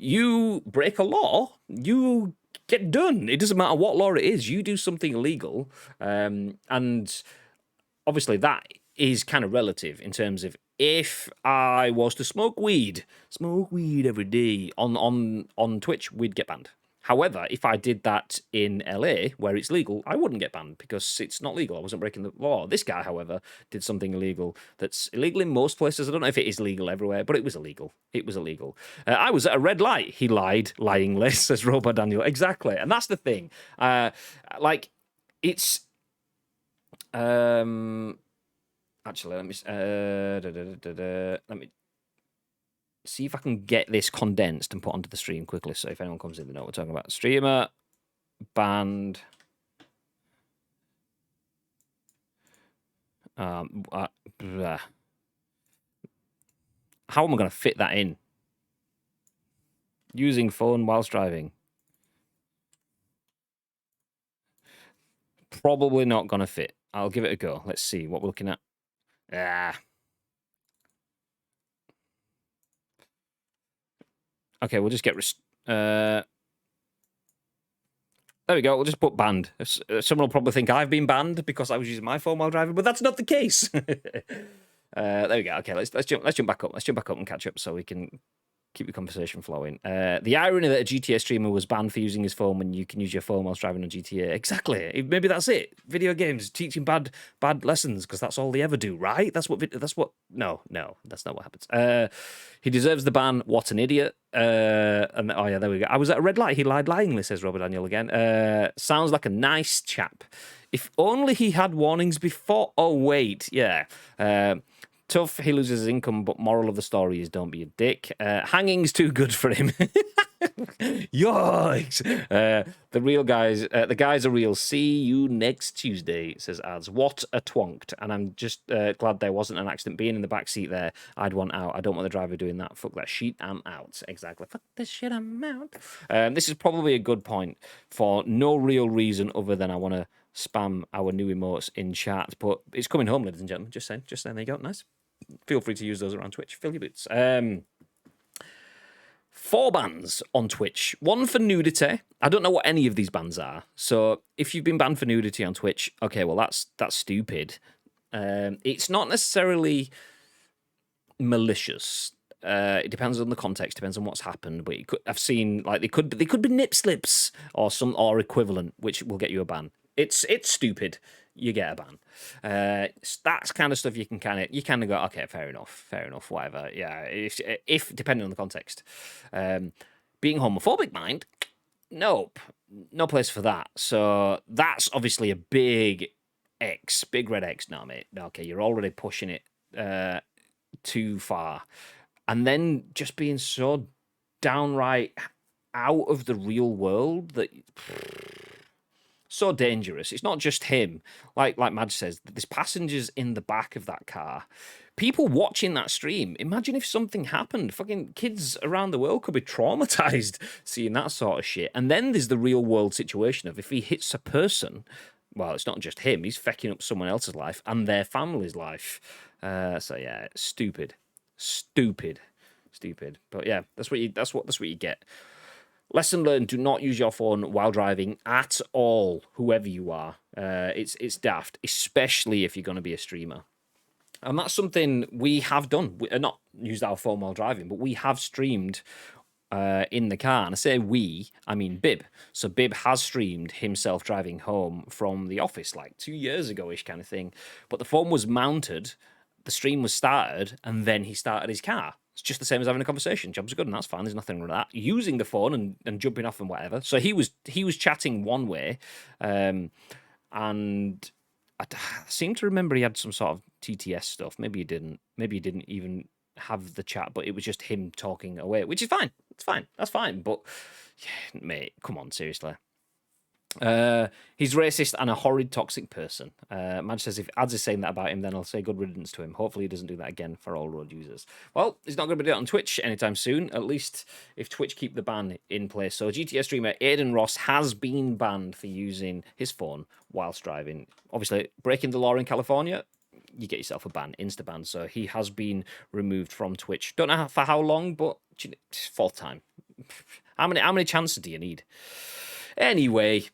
you break a law, you get done. It doesn't matter what law it is. You do something illegal, and obviously that is kind of relative in terms of if I was to smoke weed every day on Twitch, we'd get banned. However, if I did that in LA, where it's legal, I wouldn't get banned because it's not legal. I wasn't breaking the law. This guy, however, did something illegal that's illegal in most places. I don't know if it is legal everywhere, but it was illegal. It was illegal. I was at a red light. He lied, lyingly, says Robo Daniel. Exactly. And that's the thing. It's... Actually, let me see if I can get this condensed and put onto the stream quickly, so if anyone comes in, they know what we're talking about. Streamer, banned. How am I going to fit that in? Using phone whilst driving. Probably not going to fit. I'll give it a go. Let's see what we're looking at. Okay, we'll just get... there we go. We'll just put banned. Someone will probably think I've been banned because I was using my phone while driving, but that's not the case. There we go. Okay, let's jump back up. Let's jump back up and catch up so we can keep the conversation flowing. The irony that a GTA streamer was banned for using his phone when you can use your phone whilst driving on GTA. Exactly. Maybe that's it. Video games teaching bad lessons because that's all they ever do, right? No, that's not what happens. He deserves the ban. What an idiot. And oh yeah, there we go. I was at a red light. He lied lyingly, says Robert Daniel again. Sounds like a nice chap. If only he had warnings before. Oh wait, yeah. Tough, he loses his income, but moral of the story is don't be a dick. Hanging's too good for him. Yikes. The guys are real. See you next Tuesday, says Ads. What a twonked. And I'm just glad there wasn't an accident. Being in the back seat there, I'd want out. I don't want the driver doing that. Fuck that shit, I'm out. Exactly. Fuck this shit, I'm out. This is probably a good point for no real reason other than I want to spam our new emotes in chat. But it's coming home, ladies and gentlemen. Just saying. There you go. Nice. Feel free to use those around Twitch. Fill your boots. 4 bans on Twitch. 1 for nudity. I don't know what any of these bans are. So if you've been banned for nudity on Twitch, okay, well that's stupid. It's not necessarily malicious. It depends on the context, depends on what's happened. But I've seen like they could be nip slips or equivalent, which will get you a ban. It's stupid. You get a ban. That's kind of stuff you kind of go, okay, fair enough, whatever. Yeah, if depending on the context. Being homophobic, mind, nope, no place for that. So that's obviously a big red X now, mate. Okay, you're already pushing it too far, and then just being so downright out of the real world that. So dangerous. It's not just him. Like Madge says, there's passengers in the back of that car. People watching that stream. Imagine if something happened. Fucking kids around the world could be traumatized seeing that sort of shit. And then there's the real world situation of if he hits a person, well, it's not just him. He's fecking up someone else's life and their family's life. So yeah, stupid. But yeah, that's what you get. Lesson learned: do not use your phone while driving at all, whoever you are. It's daft, especially if you're going to be a streamer. And that's something we have done. Not used our phone while driving, but we have streamed in the car. And I say we, I mean Bib. So Bib has streamed himself driving home from the office like 2 years ago-ish kind of thing. But the phone was mounted, the stream was started, and then he started his car. It's just the same as having a conversation. Jobs are good, and that's fine. There's nothing wrong with that. Using the phone and jumping off and whatever. So he was chatting one way, and I seem to remember he had some sort of TTS stuff. Maybe he didn't. Maybe he didn't even have the chat, but it was just him talking away, which is fine. It's fine. That's fine. But yeah, mate, come on, seriously. He's racist and a horrid, toxic person. Madge says, if Ads is saying that about him, then I'll say good riddance to him. Hopefully he doesn't do that again for all road users. Well, he's not going to be doing it on Twitch anytime soon, at least if Twitch keep the ban in place. So GTA streamer Adin Ross has been banned for using his phone whilst driving. Obviously, breaking the law in California, you get yourself a ban, insta-ban. So he has been removed from Twitch. Don't know for how long, but fourth time. How many chances do you need? Anyway,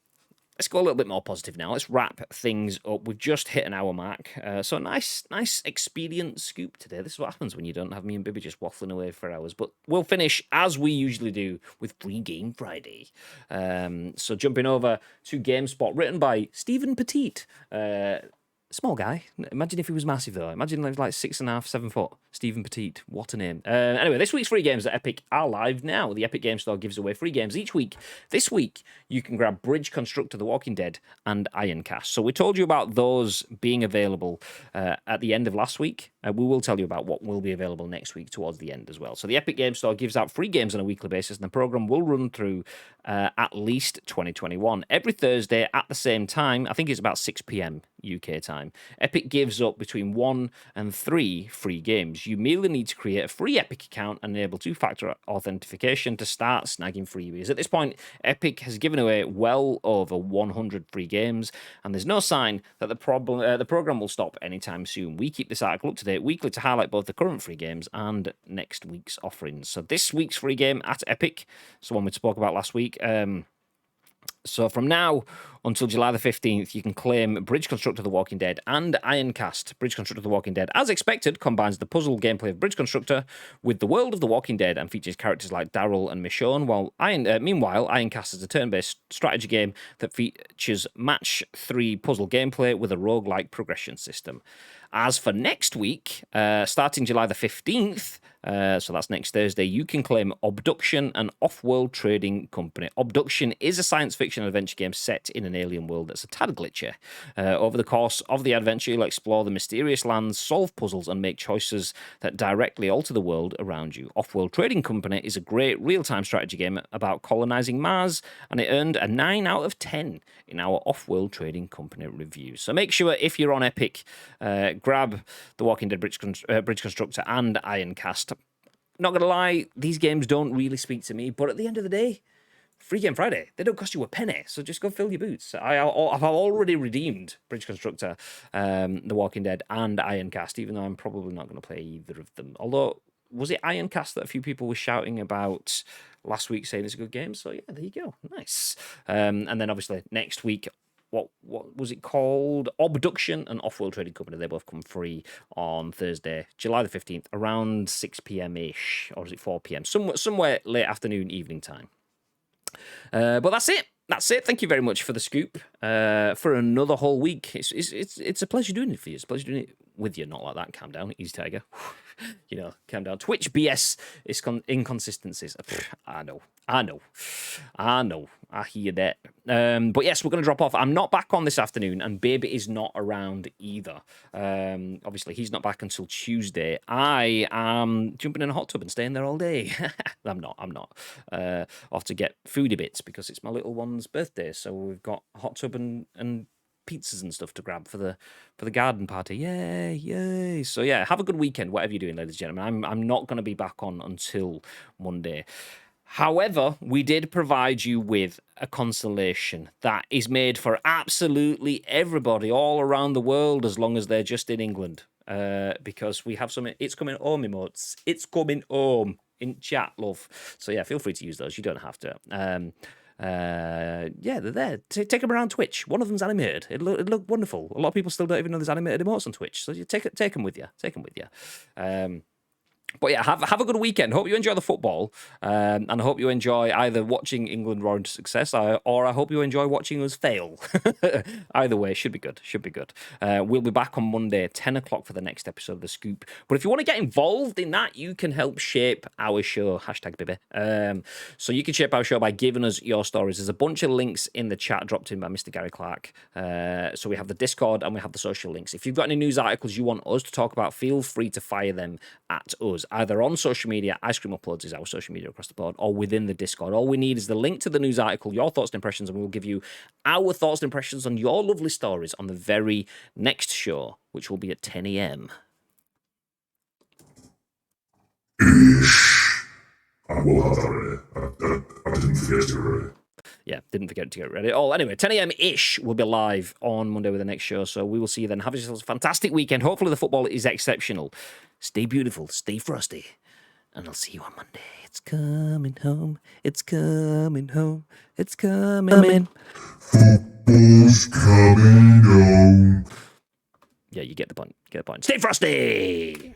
let's go a little bit more positive now. Let's wrap things up. We've just hit an hour mark. So nice expedient scoop today. This is what happens when you don't have me and Bibby just waffling away for hours. But we'll finish, as we usually do, with Free Game Friday. So jumping over to GameSpot, written by Stephen Petite. Small guy. Imagine if he was massive, though. Imagine he was like 6.5, 7 foot. Stephen Petite. What a name. Anyway, this week's free games at Epic are live now. The Epic Game Store gives away free games each week. This week, you can grab Bridge Constructor, The Walking Dead, and Ironcast. So we told you about those being available at the end of last week. We will tell you about what will be available next week towards the end as well. So the Epic Game Store gives out free games on a weekly basis, and the program will run through at least 2021. Every Thursday at the same time, I think it's about 6 p.m. UK time, Epic gives up between 1 and 3 free games. You merely need to create a free Epic account and enable two-factor authentication to start snagging freebies. At this point, Epic has given away well over 100 free games, and there's no sign that the program will stop anytime soon. We keep this article up to date weekly to highlight both the current free games and next week's offerings. So this week's free game at Epic, so one we spoke about last week. So from now until July the 15th, you can claim Bridge Constructor The Walking Dead and Ironcast. Bridge Constructor The Walking Dead, as expected, combines the puzzle gameplay of Bridge Constructor with the world of The Walking Dead and features characters like Daryl and Michonne, meanwhile, Ironcast is a turn-based strategy game that features match 3 puzzle gameplay with a roguelike progression system. As for next week, starting July the 15th, so that's next Thursday, you can claim Obduction, an off-world trading company. Obduction is a science fiction adventure game set in an alien world that's a tad glitchy. Over the course of the adventure, you'll explore the mysterious lands, solve puzzles, and make choices that directly alter the world around you. Off-World Trading Company is a great real-time strategy game about colonizing Mars, and it earned a 9 out of 10 in our Off-World Trading Company review. So make sure, if you're on Epic, grab The Walking Dead Bridge Constructor and Ironcast. Not going to lie, these games don't really speak to me, but at the end of the day, Free Game Friday. They don't cost you a penny, so just go fill your boots. I've already redeemed Bridge Constructor, The Walking Dead, and Ironcast, even though I'm probably not going to play either of them. Although, was it Ironcast that a few people were shouting about last week, saying it's a good game? So yeah, there you go. Nice. And then obviously next week, what was it called? Abduction and Off-World Trading Company. They both come free on Thursday, July the 15th, around 6 p.m.-ish, or is it 4 p.m.? Somewhere late afternoon, evening time. But that's it. That's it. Thank you very much for the scoop for another whole week. It's a pleasure doing it for you. It's a pleasure doing it with you. Not like that. Calm down. Easy tiger. Calm down. Twitch BS is inconsistencies. I know. I hear that. But yes, we're going to drop off. I'm not back on this afternoon, and Baby is not around either. Obviously, he's not back until Tuesday. I am jumping in a hot tub and staying there all day. I'm not. Off to get foodie bits because it's my little one's birthday. So we've got a hot tub and pizzas and stuff to grab for the garden party. Yay. So yeah, have a good weekend, whatever you're doing, ladies and gentlemen. I'm not going to be back on until Monday. However, we did provide you with a consolation that is made for absolutely everybody all around the world, as long as they're just in England. Because we have some It's Coming Home emotes. It's coming home in chat, love. So yeah, feel free to use those. You don't have to. Yeah, they're there. Take them around Twitch. One of them's animated. It look wonderful. A lot of people still don't even know there's animated emotes on Twitch. So you take them with you. But yeah, have a good weekend. Hope you enjoy the football, and I hope you enjoy either watching England roar into success, or I hope you enjoy watching us fail. Either way, should be good. We'll be back on Monday, 10 o'clock for the next episode of The Scoop. But if you want to get involved in that, you can help shape our show, #baby. So you can shape our show by giving us your stories. There's a bunch of links in the chat dropped in by Mr. Gary Clark. So we have the Discord and we have the social links. If you've got any news articles you want us to talk about, feel free to fire them at us, either on social media. Ice Cream Uploads is our social media across the board, or within the Discord. All we need is the link to the news article, your thoughts and impressions, and we'll give you our thoughts and impressions on your lovely stories on the very next show, which will be at 10 a.m. I will have that ready. I didn't forget to ready. Yeah, didn't forget to get ready at all. Anyway, 10 a.m.-ish will be live on Monday with the next show, so we will see you then. Have yourselves a fantastic weekend. Hopefully the football is exceptional. Stay beautiful, stay frosty, and I'll see you on Monday. It's coming home, it's coming home, it's coming. Football's coming home. Yeah, you get the point. Stay frosty!